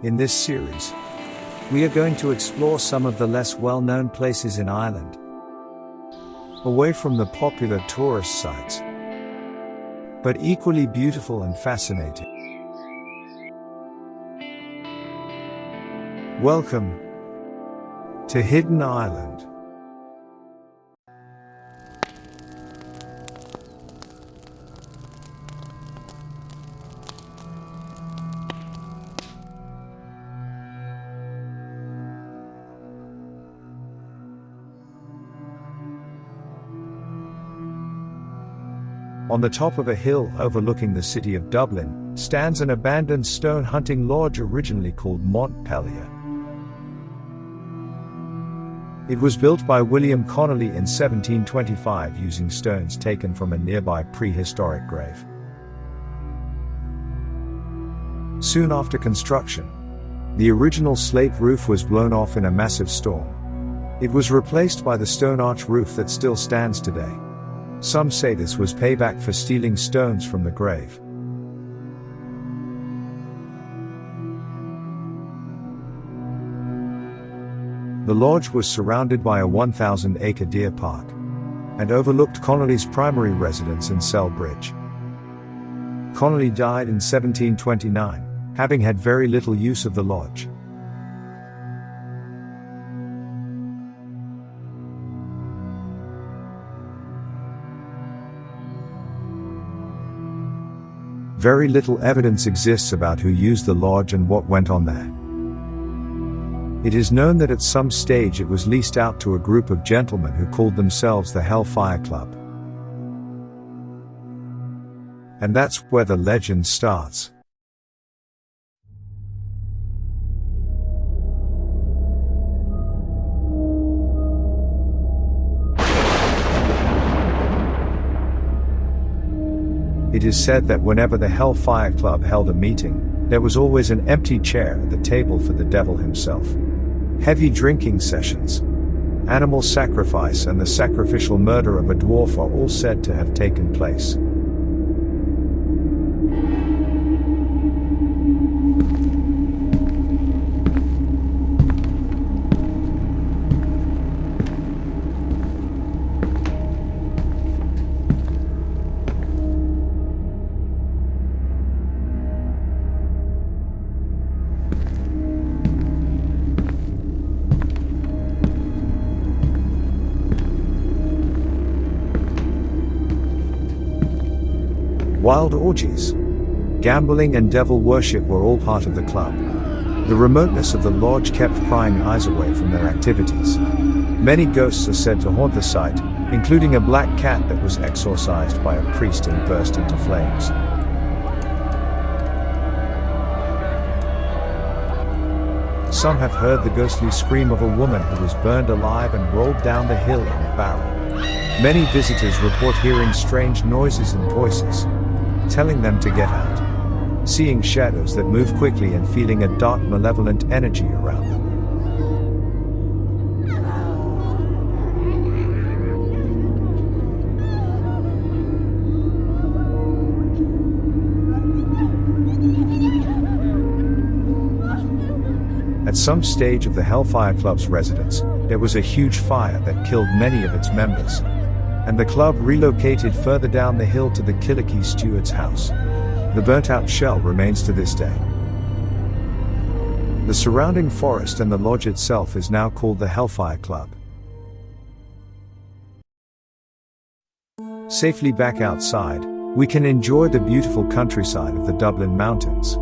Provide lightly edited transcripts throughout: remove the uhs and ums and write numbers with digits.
In this series, we are going to explore some of the less well-known places in Ireland, away from the popular tourist sites, but equally beautiful and fascinating. Welcome to Hidden Ireland. On the top of a hill overlooking the city of Dublin, stands an abandoned stone hunting lodge originally called Montpelier. It was built by William Connolly in 1725 using stones taken from a nearby prehistoric grave. Soon after construction, the original slate roof was blown off in a massive storm. It was replaced by the stone arch roof that still stands today. Some say this was payback for stealing stones from the grave. The lodge was surrounded by a 1,000-acre deer park, and overlooked Connolly's primary residence in Selbridge. Connolly died in 1729, having had very little use of the lodge. Very little evidence exists about who used the lodge and what went on there. It is known that at some stage it was leased out to a group of gentlemen who called themselves the Hellfire Club. And that's where the legend starts. It is said that whenever the Hellfire Club held a meeting, there was always an empty chair at the table for the devil himself. Heavy drinking sessions, animal sacrifice, and the sacrificial murder of a dwarf are all said to have taken place. Wild orgies, gambling and devil worship were all part of the club. The remoteness of the lodge kept prying eyes away from their activities. Many ghosts are said to haunt the site, including a black cat that was exorcised by a priest and burst into flames. Some have heard the ghostly scream of a woman who was burned alive and rolled down the hill in a barrel. Many visitors report hearing strange noises and voices, telling them to get out, seeing shadows that move quickly and feeling a dark, malevolent energy around them. At some stage of the Hellfire Club's residence, there was a huge fire that killed many of its members, and the club relocated further down the hill to the Killickey steward's house. The burnt-out shell remains to this day. The surrounding forest and the lodge itself is now called the Hellfire Club. Safely back outside, we can enjoy the beautiful countryside of the Dublin Mountains.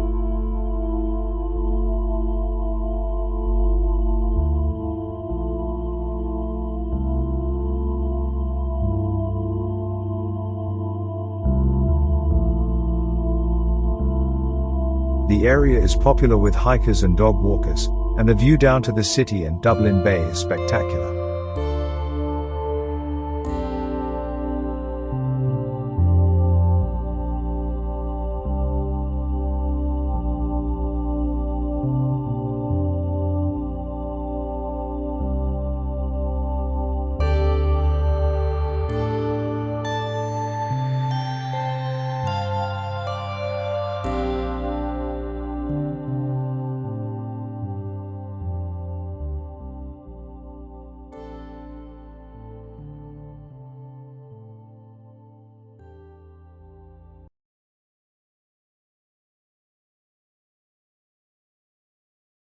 The area is popular with hikers and dog walkers, and the view down to the city and Dublin Bay is spectacular.